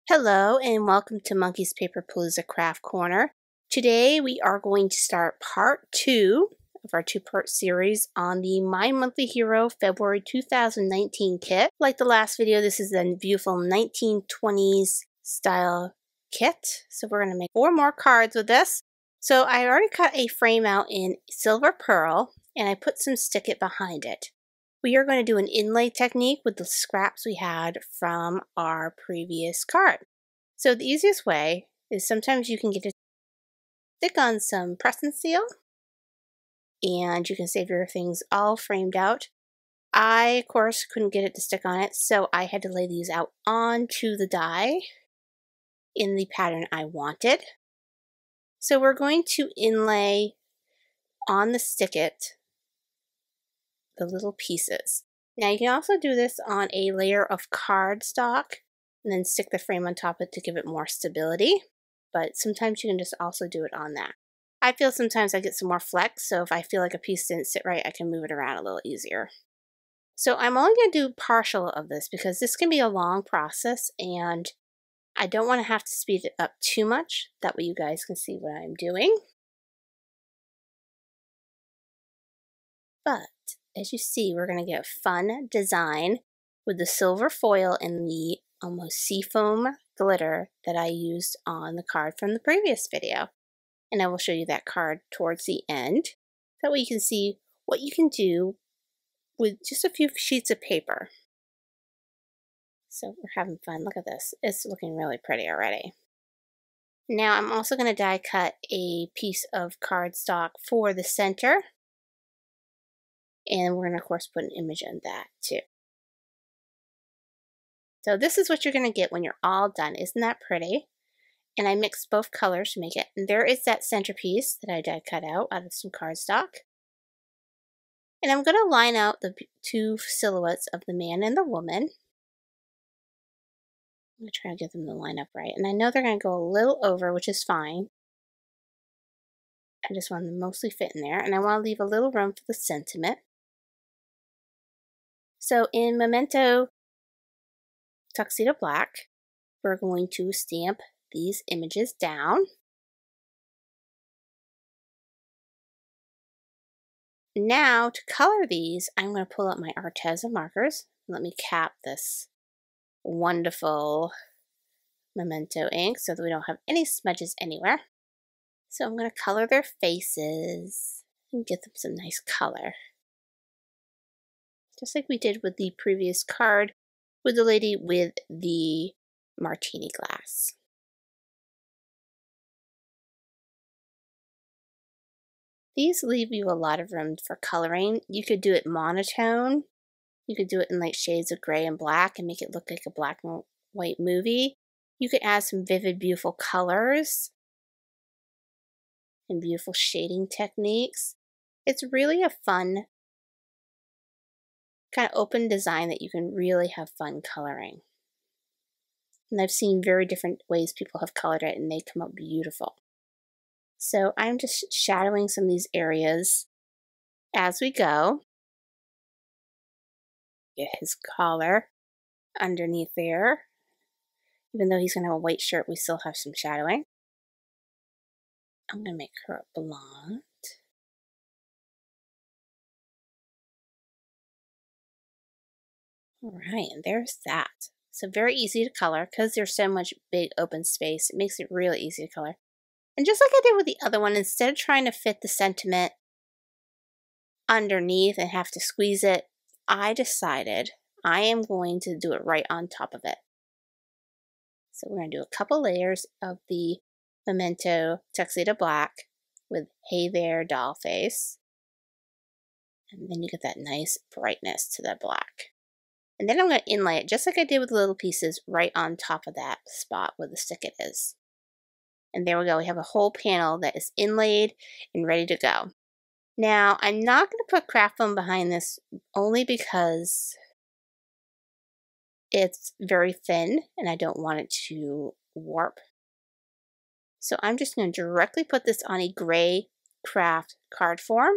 Hello and welcome to Monkey's Paperpalooza Craft Corner. Today we are going to start part 2 of our two-part series on the My Monthly Hero February 2019 kit. Like the last video, this is a beautiful 1920s style kit. So we're going to make 4 more cards with this. So I already cut a frame out in silver pearl and I put some stick it behind it. We are going to do an inlay technique with the scraps we had from our previous card. So the easiest way is sometimes you can get a stick on some press and seal and you can save your things all framed out. I, of course, couldn't get it to stick on it, so I had to lay these out onto the die in the pattern I wanted. So we're going to inlay on the stick it the little pieces. Now you can also do this on a layer of cardstock and then stick the frame on top of it to give it more stability, but sometimes you can just also do it on that. I feel sometimes I get some more flex, so if I feel like a piece didn't sit right, I can move it around a little easier. So I'm only going to do partial of this because this can be a long process and I don't want to have to speed it up too much. That way you guys can see what I'm doing. But as you see, we're going to get a fun design with the silver foil and the almost seafoam glitter that I used on the card from the previous video. And I will show you that card towards the end. That way you can see what you can do with just a few sheets of paper. So we're having fun. Look at this. It's looking really pretty already. Now I'm also going to die cut a piece of cardstock for the center. And we're going to, of course, put an image on that too. So this is what you're going to get when you're all done. Isn't that pretty? And I mixed both colors to make it. And there is that centerpiece that I die cut out of some cardstock. And I'm going to line out the 2 silhouettes of the man and the woman. I'm going to try to get them to line up right. And I know they're going to go a little over, which is fine. I just want them to mostly fit in there. And I want to leave a little room for the sentiment. So in Memento Tuxedo Black, we're going to stamp these images down. Now to color these, I'm going to pull out my Arteza markers. Let me cap this wonderful Memento ink so that we don't have any smudges anywhere. So I'm going to color their faces and get them some nice color. Just like we did with the previous card with the lady with the martini glass. These leave you a lot of room for coloring. You could do it monotone. You could do it in like shades of gray and black and make it look like a black and white movie. You could add some vivid, beautiful colors and beautiful shading techniques. It's really a fun kind of open design that you can really have fun coloring. And I've seen very different ways people have colored it and they come out beautiful. So I'm just shadowing some of these areas as we go. Get his collar underneath there. Even though he's going to have a white shirt, we still have some shadowing. I'm going to make her a blonde. Alright, and there's that. So very easy to color because there's so much big open space. It makes it really easy to color. And just like I did with the other one, instead of trying to fit the sentiment underneath and have to squeeze it, I decided I am going to do it right on top of it. So we're going to do a couple layers of the Memento Tuxedo Black with Hey There doll face. And then you get that nice brightness to the black. And then I'm going to inlay it just like I did with the little pieces right on top of that spot where the stick it is. And there we go. We have a whole panel that is inlaid and ready to go. Now, I'm not going to put Craftbond behind this only because it's very thin and I don't want it to warp. So I'm just going to directly put this on a gray craft card form.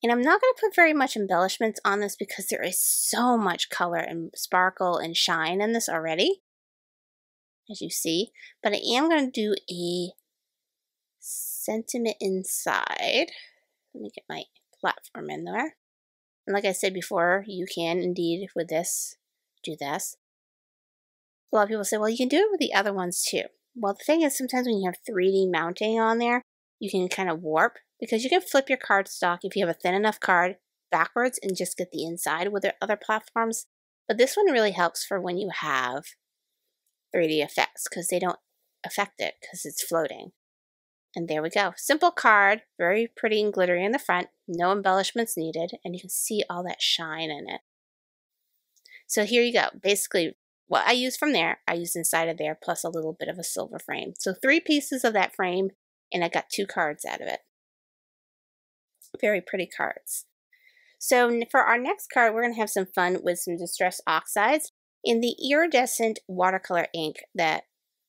And I'm not going to put very much embellishments on this because there is so much color and sparkle and shine in this already, as you see. But I am going to do a sentiment inside. Let me get my platform in there. And like I said before, you can indeed with this do this. A lot of people say, well, you can do it with the other ones too. Well, the thing is, sometimes when you have 3D mounting on there, you can kind of warp, because you can flip your cardstock if you have a thin enough card backwards and just get the inside with the other platforms. But this one really helps for when you have 3D effects, because they don't affect it because it's floating. And there we go. Simple card, very pretty and glittery in the front, no embellishments needed, and you can see all that shine in it. So here you go. Basically, what I used from there, I used inside of there, plus a little bit of a silver frame. So 3 pieces of that frame, and I got 2 cards out of it. Very pretty cards. So for our next card, we're going to have some fun with some distress oxides in the iridescent watercolor ink that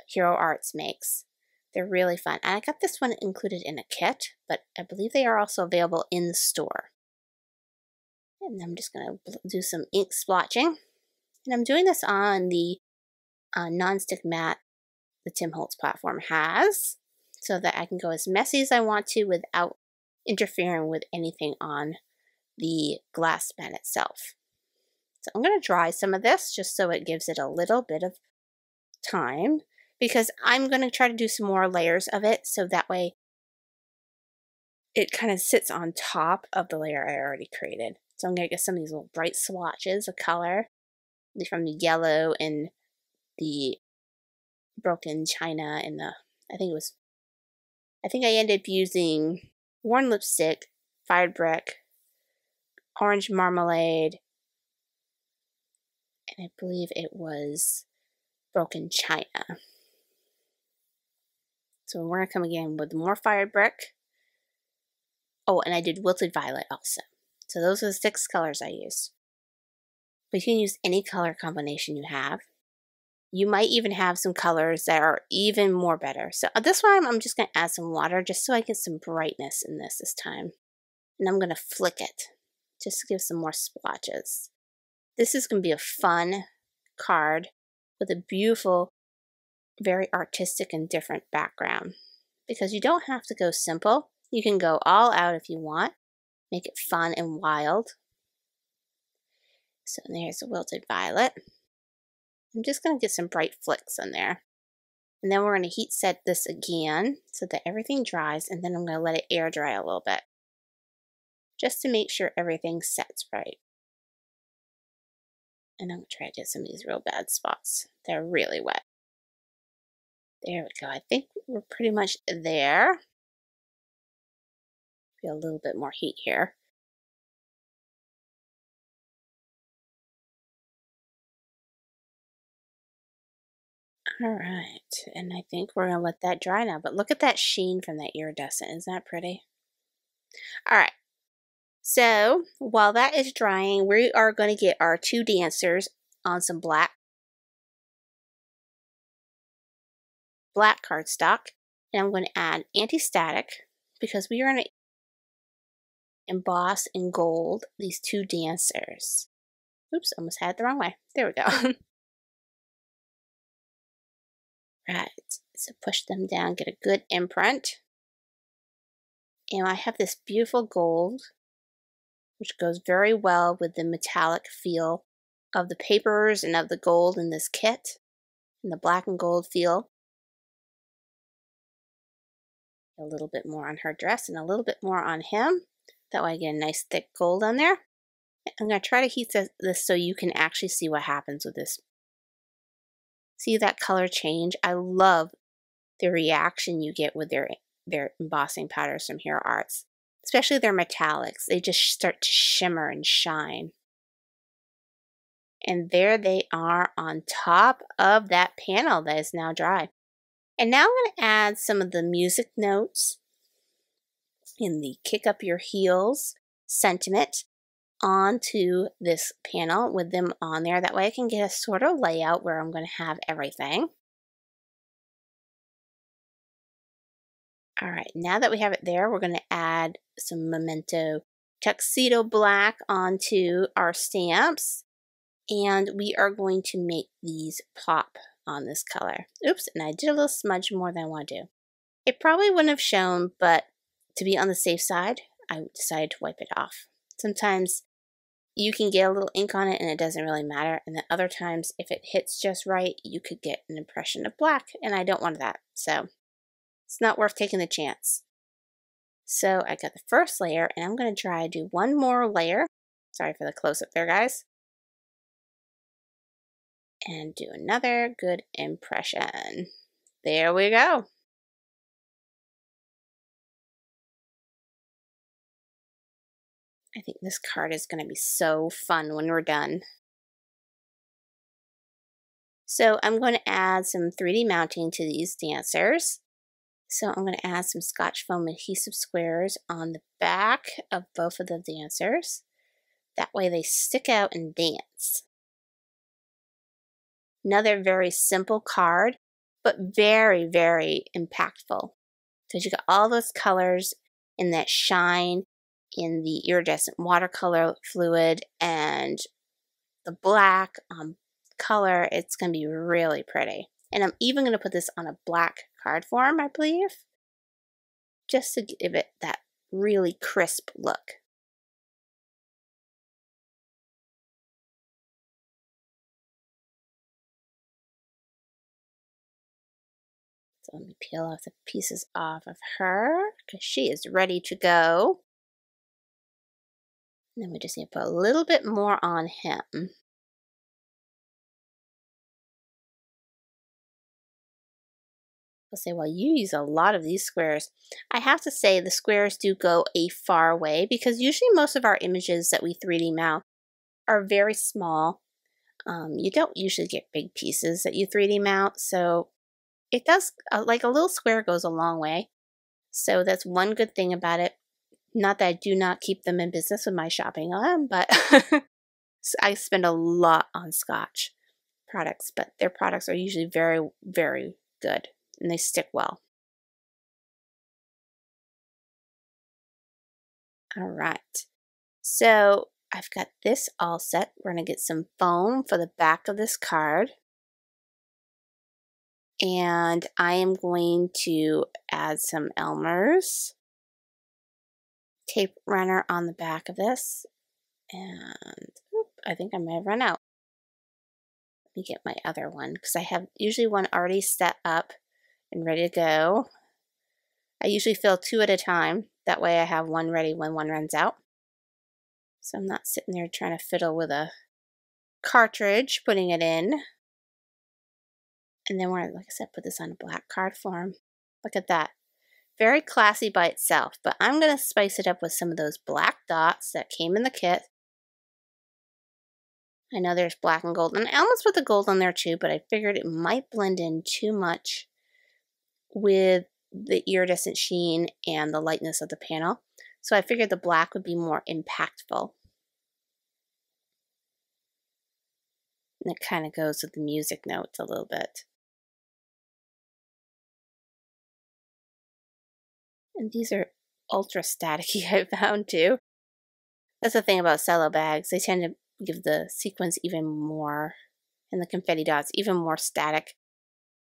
Hero Arts makes. They're really fun. And I got this one included in a kit, but I believe they are also available in the store. And I'm just going to do some ink splotching. And I'm doing this on the non-stick mat the Tim Holtz platform has, so that I can go as messy as I want to without interfering with anything on the glass mat itself. So I'm going to dry some of this just so it gives it a little bit of time, because I'm going to try to do some more layers of it so that way it kind of sits on top of the layer I already created. So I'm going to get some of these little bright swatches of color from the yellow and the broken china and the, I think I ended up using worn lipstick, fired brick, orange marmalade, and I believe it was broken china. So we're going to come again with more fired brick. Oh, and I did wilted violet also. So those are the 6 colors I used. But you can use any color combination you have. You might even have some colors that are even more better. So this one, I'm just going to add some water just so I get some brightness in this time. And I'm going to flick it just to give some more splotches. This is going to be a fun card with a beautiful, very artistic and different background. Because you don't have to go simple. You can go all out if you want. Make it fun and wild. So there's a wilted violet. I'm just going to get some bright flicks in there. And then we're going to heat set this again so that everything dries, and then I'm going to let it air dry a little bit. Just to make sure everything sets right. And I'm going to try to get some of these real bad spots. They're really wet. There we go. I think we're pretty much there. Feel a little bit more heat here. All right, and I think we're gonna let that dry now, but look at that sheen from that iridescent. Isn't that pretty? All right, so while that is drying, we are going to get our 2 dancers on some black cardstock, and I'm going to add anti-static because we are going to emboss in gold these 2 dancers. Oops, almost had it the wrong way. There we go. Right, so push them down, get a good imprint. And I have this beautiful gold, which goes very well with the metallic feel of the papers and of the gold in this kit, and the black and gold feel. A little bit more on her dress and a little bit more on him. That way I get a nice thick gold on there. I'm going to try to heat this so you can actually see what happens with this. See that color change? I love the reaction you get with their embossing powders from Hero Arts. Especially their metallics. They just start to shimmer and shine. And there they are on top of that panel that is now dry. And now I'm going to add some of the music notes in the Kick Up Your Heels sentiment onto this panel with them on there. That way I can get a sort of layout where I'm going to have everything. All right, now that we have it there, we're going to add some Memento tuxedo black onto our stamps, and we are going to make these pop on this color. Oops, and I did a little smudge more than I want to do. It probably wouldn't have shown, but to be on the safe side, I decided to wipe it off. Sometimes you can get a little ink on it and it doesn't really matter, and then other times, if it hits just right, you could get an impression of black, and I don't want that, so it's not worth taking the chance. So I got the first layer, and I'm going to try to do one more layer. Sorry for the close-up there, guys. And do another good impression. There we go. I think this card is going to be so fun when we're done. So I'm going to add some 3D mounting to these dancers. So I'm going to add some Scotch foam adhesive squares on the back of both of the dancers. That way they stick out and dance. Another very simple card, but very, very impactful. Because you got all those colors and that shine in the iridescent watercolor fluid and the black color. It's going to be really pretty. And I'm even going to put this on a black card form, I believe, just to give it that really crisp look. So let me peel off the pieces off of her because she is ready to go. And then we just need to put a little bit more on him. I'll say, well, you use a lot of these squares. I have to say the squares do go a far way because usually most of our images that we 3D mount are very small. You don't usually get big pieces that you 3D mount, so it does, like a little square goes a long way. So that's one good thing about it. Not that I do not keep them in business with my shopping on them, but I spend a lot on Scotch products, but their products are usually very, very good. And they stick well. All right, so I've got this all set. We're going to get some foam for the back of this card. And I am going to add some Elmer's tape runner on the back of this. And I think I may have run out. Let me get my other one because I have usually one already set up and ready to go. I usually fill 2 at a time. That way I have one ready when one runs out. So I'm not sitting there trying to fiddle with a cartridge, putting it in. And then we're, like I said, put this on a black card form. Look at that. Very classy by itself, but I'm going to spice it up with some of those black dots that came in the kit. I know there's black and gold, and I almost put the gold on there too, but I figured it might blend in too much with the iridescent sheen and the lightness of the panel. So I figured the black would be more impactful. And it kind of goes with the music notes a little bit. And these are ultra staticky, I found too. That's the thing about cello bags. They tend to give the sequins even more, and the confetti dots even more static.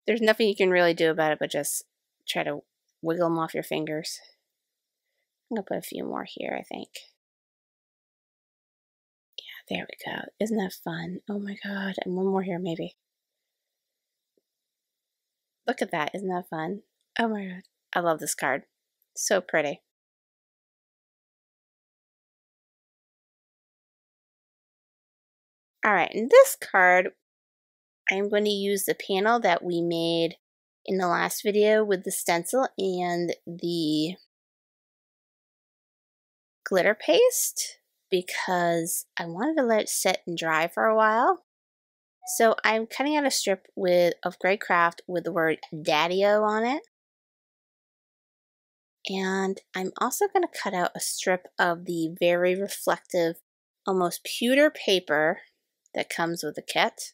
There's nothing you can really do about it but just try to wiggle them off your fingers. I'm going to put a few more here, I think. Yeah, there we go. Isn't that fun? Oh my god. And one more here, maybe. Look at that. Isn't that fun? Oh my god. I love this card. So pretty. Alright, in this card, I'm going to use the panel that we made in the last video with the stencil and the glitter paste because I wanted to let it sit and dry for a while. So I'm cutting out a strip of gray craft with the word Daddy-O on it. And I'm also going to cut out a strip of the very reflective, almost pewter paper that comes with the kit.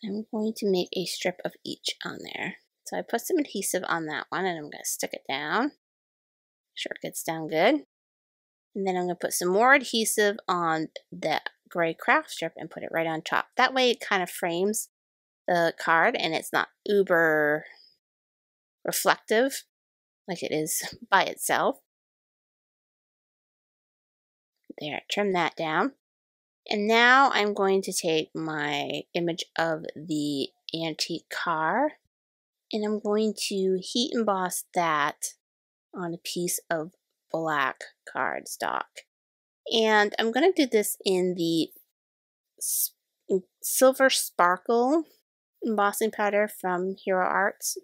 I'm going to make a strip of each on there. So I put some adhesive on that one, and I'm going to stick it down. Make sure it gets down good. And then I'm going to put some more adhesive on the gray craft strip and put it right on top. That way it kind of frames the card and it's not uber reflective like it is by itself. There, trim that down. And now I'm going to take my image of the antique car and I'm going to heat emboss that on a piece of black cardstock. And I'm going to do this in the Silver Sparkle embossing powder from Hero Arts.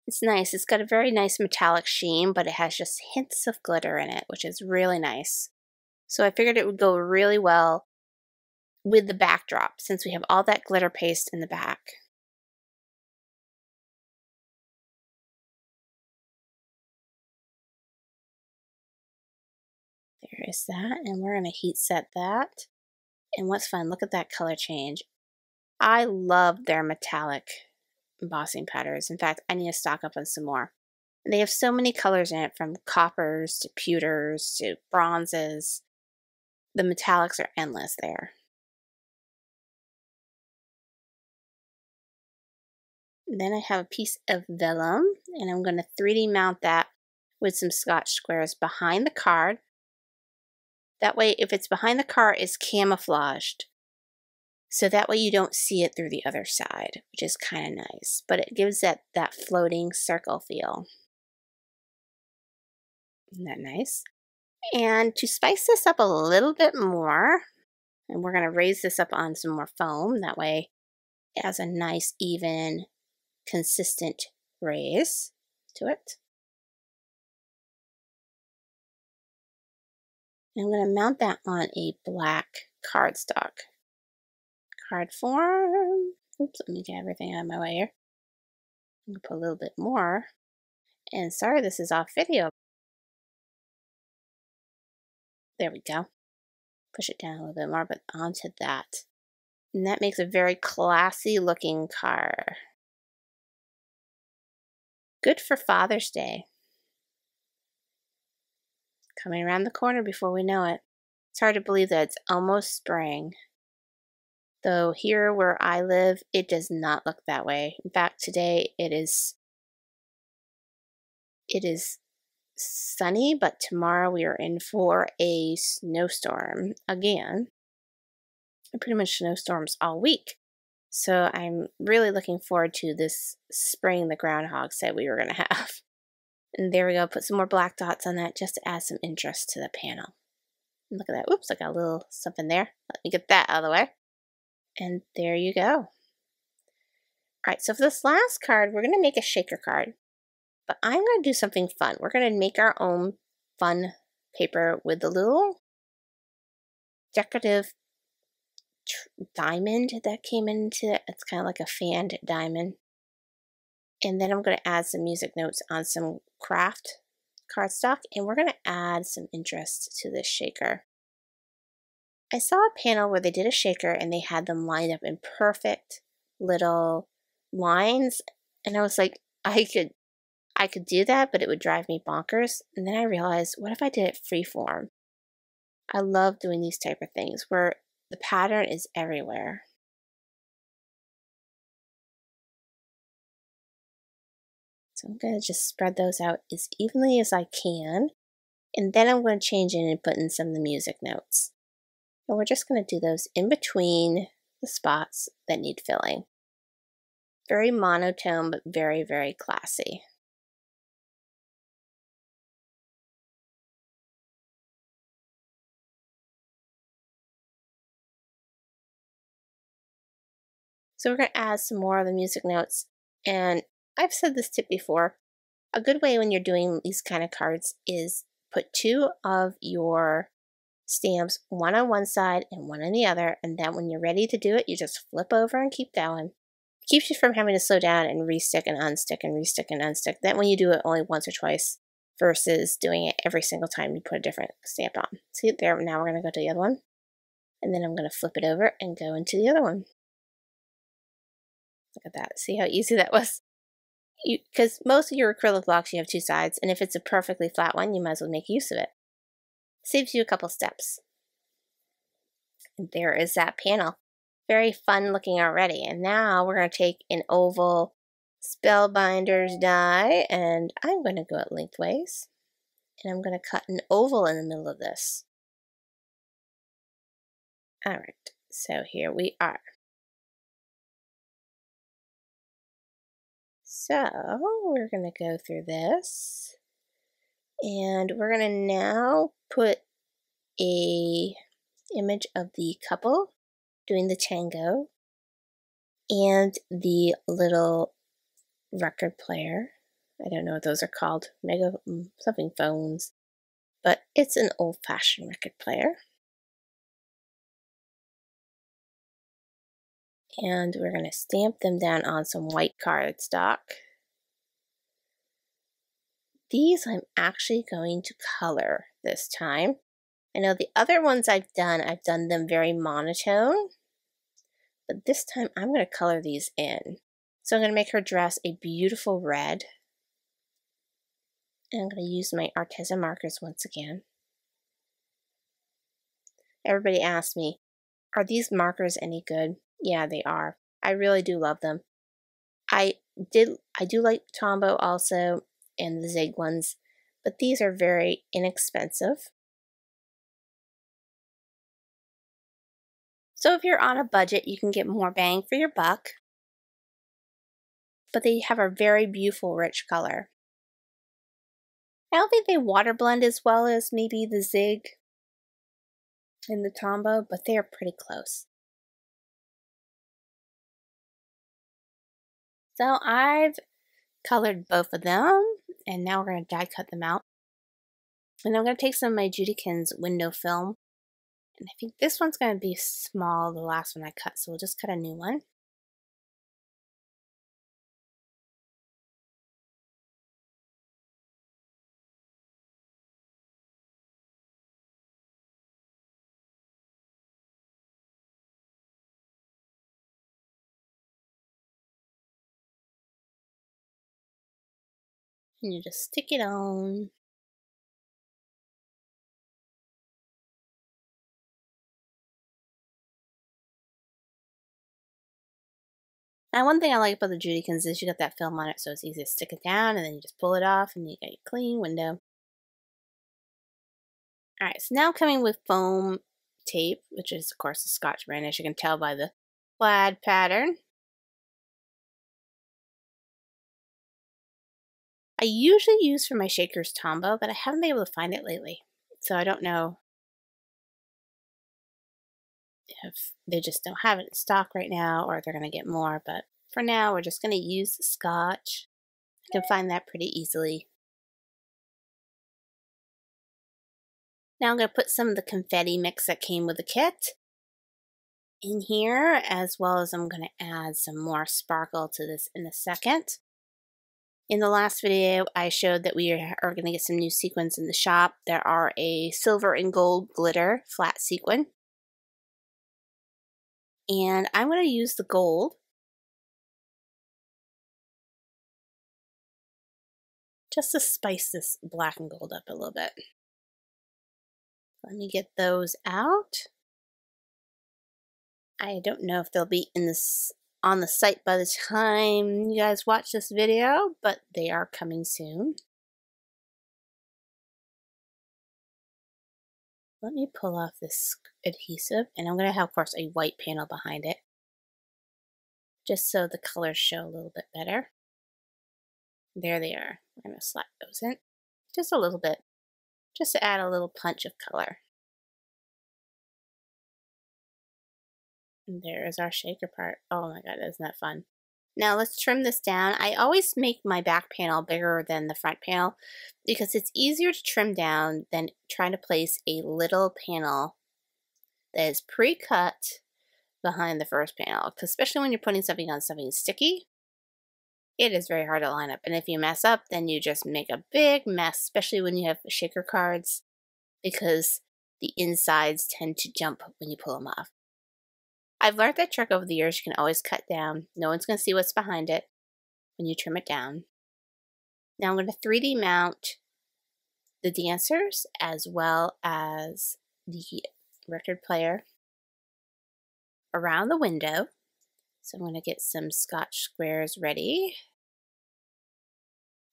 It's nice. It's got a very nice metallic sheen, but it has just hints of glitter in it, which is really nice. So I figured it would go really well with the backdrop since we have all that glitter paste in the back. There is that, and we're going to heat set that. And what's fun, look at that color change. I love their metallic embossing powders. In fact, I need to stock up on some more. And they have so many colors in it, from coppers to pewters to bronzes. The metallics are endless there. And then I have a piece of vellum, and I'm going to 3D mount that with some Scotch squares behind the card. That way, if it's behind the card, it's camouflaged. So that way you don't see it through the other side, which is kind of nice. But it gives that floating circle feel. Isn't that nice? And to spice this up a little bit more, and we're going to raise this up on some more foam. That way it has a nice, even, consistent raise to it. And I'm going to mount that on a black cardstock. Card form. Oops, let me get everything out of my way here. I'm going to put a little bit more. And sorry, this is off video. There we go. Push it down a little bit more, but onto that. And that makes a very classy looking card. Good for Father's Day. Coming around the corner before we know it. It's hard to believe that it's almost spring. Though here where I live, it does not look that way. In fact, today it is sunny, but tomorrow we are in for a snowstorm again. And pretty much snowstorms all week. So I'm really looking forward to this spring the groundhog said we were going to have. And there we go. Put some more black dots on that just to add some interest to the panel. And look at that. Oops, I got a little something there. Let me get that out of the way. And there you go. Alright, so for this last card, we're going to make a shaker card. But I'm going to do something fun. We're going to make our own fun paper with the little decorative diamond that came into it. It's kind of like a fanned diamond. And then I'm going to add some music notes on some craft cardstock. And we're going to add some interest to this shaker. I saw a panel where they did a shaker and they had them lined up in perfect little lines. And I was like, I could do that, but it would drive me bonkers. And then I realized, what if I did it freeform? I love doing these type of things where the pattern is everywhere. So I'm going to just spread those out as evenly as I can. And then I'm going to change in and put in some of the music notes. And we're just going to do those in between the spots that need filling. Very monotone, but very, very classy. So we're going to add some more of the music notes. And I've said this tip before. A good way when you're doing these kind of cards is put two of your stamps, one on one side and one on the other, and then when you're ready to do it, you just flip over and keep going. It keeps you from having to slow down and restick and unstick and restick and unstick. Then when you do it only once or twice versus doing it every single time you put a different stamp on. See there, now we're going to go to the other one. And then I'm going to flip it over and go into the other one. Look at that. See how easy that was? because most of your acrylic blocks, you have two sides, and if it's a perfectly flat one, you might as well make use of it. Saves you a couple steps. And there is that panel. Very fun looking already. And now we're going to take an oval Spellbinders die, and I'm going to go it lengthways. And I'm going to cut an oval in the middle of this. Alright, so here we are. So we're going to go through this, and we're going to now put a image of the couple doing the tango and the little record player. I don't know what those are called, something phones, but it's an old-fashioned record player. And we're going to stamp them down on some white cardstock. These I'm actually going to color this time. I know the other ones I've done them very monotone, but this time I'm going to color these in. So I'm going to make her dress a beautiful red. And I'm going to use my Arteza markers once again. Everybody asks me, are these markers any good? Yeah, they are. I really do love them. I do like Tombow also, and the Zig ones, but these are very inexpensive. So if you're on a budget, you can get more bang for your buck, but they have a very beautiful, rich color. I don't think they water blend as well as maybe the Zig and the Tombow, but they are pretty close. So I've colored both of them, and now we're going to die cut them out. And I'm going to take some of my Judikins window film, and I think this one's going to be small, the last one I cut, so we'll just cut a new one. And you just stick it on. Now, one thing I like about the Judikins is you got that film on it, so it's easy to stick it down, and then you just pull it off, and you got your clean window. Alright, so now coming with foam tape, which is, of course, the Scotch brand, as you can tell by the plaid pattern. I usually use for my shakers Tombow, but I haven't been able to find it lately, so I don't know if they just don't have it in stock right now or they're going to get more, but for now we're just going to use the Scotch. I can find that pretty easily. Now I'm going to put some of the confetti mix that came with the kit in here, as well as I'm going to add some more sparkle to this in a second. In the last video, I showed that we are going to get some new sequins in the shop. There are a silver and gold glitter flat sequin. And I'm going to use the gold just to spice this black and gold up a little bit. Let me get those out. I don't know if they'll be in this on the site by the time you guys watch this video, but they are coming soon. Let me pull off this adhesive, and I'm going to have, of course, a white panel behind it, just so the colors show a little bit better. There they are. We're going to slap those in just a little bit, just to add a little punch of color. And there is our shaker part. Oh my god, isn't that fun? Now let's trim this down. I always make my back panel bigger than the front panel because it's easier to trim down than trying to place a little panel that is pre-cut behind the first panel. Especially when you're putting something on something sticky, it is very hard to line up. And if you mess up, then you just make a big mess, especially when you have shaker cards, because the insides tend to jump when you pull them off. I've learned that trick over the years. You can always cut down. No one's going to see what's behind it when you trim it down. Now I'm going to 3D mount the dancers as well as the record player around the window. So I'm going to get some Scotch squares ready.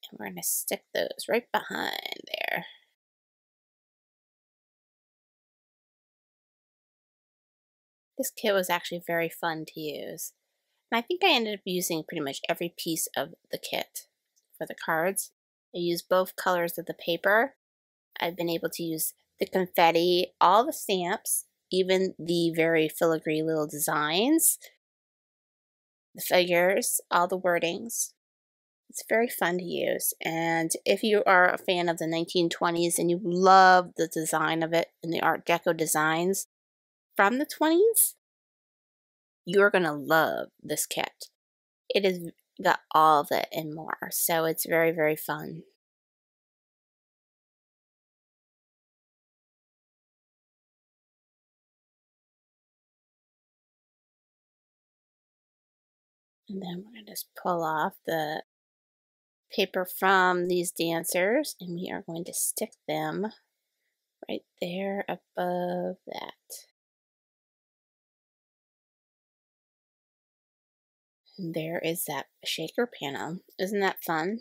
And we're going to stick those right behind there. This kit was actually very fun to use. And I think I ended up using pretty much every piece of the kit for the cards. I used both colors of the paper. I've been able to use the confetti, all the stamps, even the very filigree little designs, the figures, all the wordings. It's very fun to use. And if you are a fan of the 1920s and you love the design of it and the Art Deco designs from the 20s, you're going to love this kit. It has got all of it and more, so it's very, very fun. And then we're going to just pull off the paper from these dancers, and we are going to stick them right there above that. And there is that shaker panel. Isn't that fun?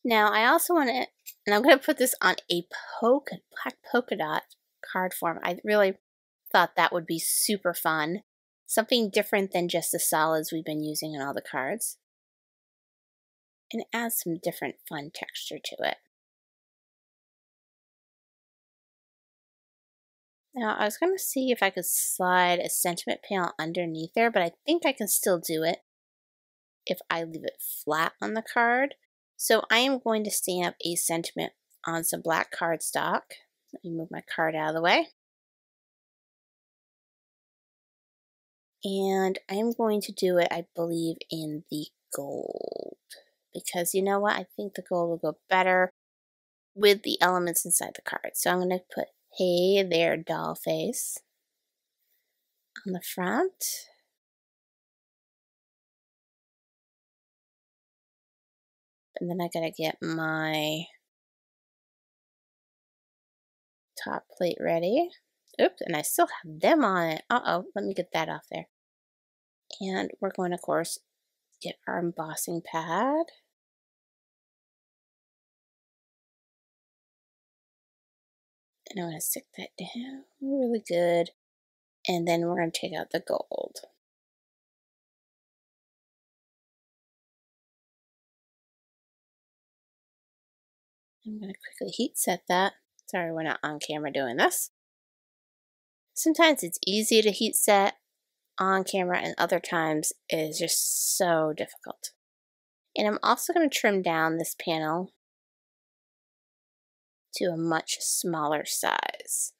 Now I also want to, and I'm going to put this on a black polka dot card form. I really thought that would be super fun. Something different than just the solids we've been using on all the cards. And add some different fun texture to it. Now I was going to see if I could slide a sentiment panel underneath there, but I think I can still do it if I leave it flat on the card. So I am going to stamp a sentiment on some black cardstock. Let me move my card out of the way. And I'm going to do it, I believe, in the gold. Because you know what? I think the gold will go better with the elements inside the card. So I'm going to put "Hey There, Doll Face" on the front. And then I gotta get my top plate ready. Oops, and I still have them on it. Uh-oh, let me get that off there. And we're going to, of course, get our embossing pad. And I'm going to stick that down really good. And then we're going to take out the gold. I'm going to quickly heat set that. Sorry, we're not on camera doing this. Sometimes it's easy to heat set on camera, and other times it is just so difficult. And I'm also going to trim down this panel to a much smaller size.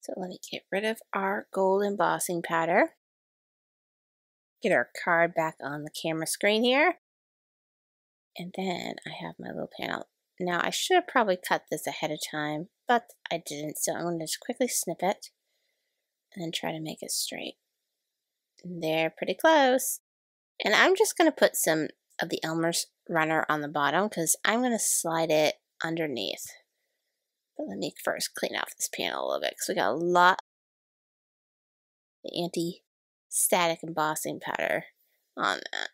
So let me get rid of our gold embossing powder. Get our card back on the camera screen here. And then I have my little panel. Now I should have probably cut this ahead of time, but I didn't. So I'm going to just quickly snip it and then try to make it straight. And they're pretty close. And I'm just going to put some of the Elmer's runner on the bottom because I'm going to slide it underneath. But let me first clean off this panel a little bit because we got a lot of the anti-static embossing powder on that.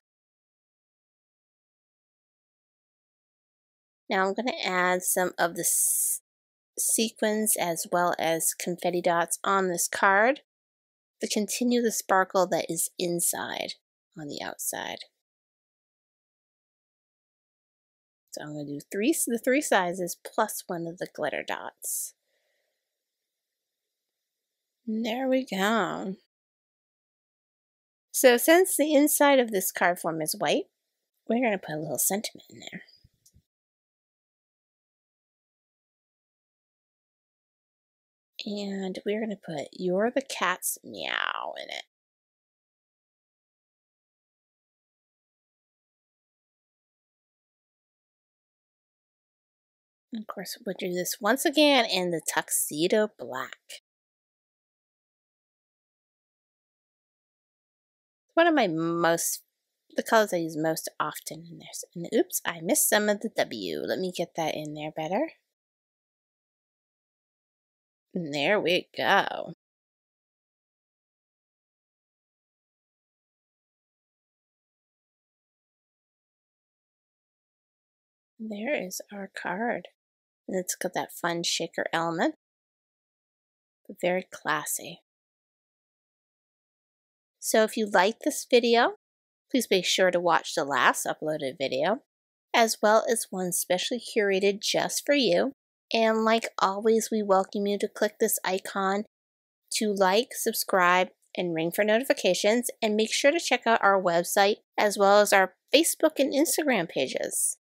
Now I'm going to add some of the sequins as well as confetti dots on this card to continue the sparkle that is inside on the outside. So I'm going to do the three sizes plus one of the glitter dots. And there we go. So since the inside of this card form is white, we're going to put a little sentiment in there. And we're going to put "You're the cat's meow" in it. And of course, we'll do this once again in the tuxedo black. One of the colors I use most often in this. And oops, I missed some of the W. Let me get that in there better. And there we go. There is our card. And it's got that fun shaker element, but very classy. So if you like this video, please be sure to watch the last uploaded video, as well as one specially curated just for you. And like always, we welcome you to click this icon to like, subscribe, and ring for notifications, and make sure to check out our website as well as our Facebook and Instagram pages.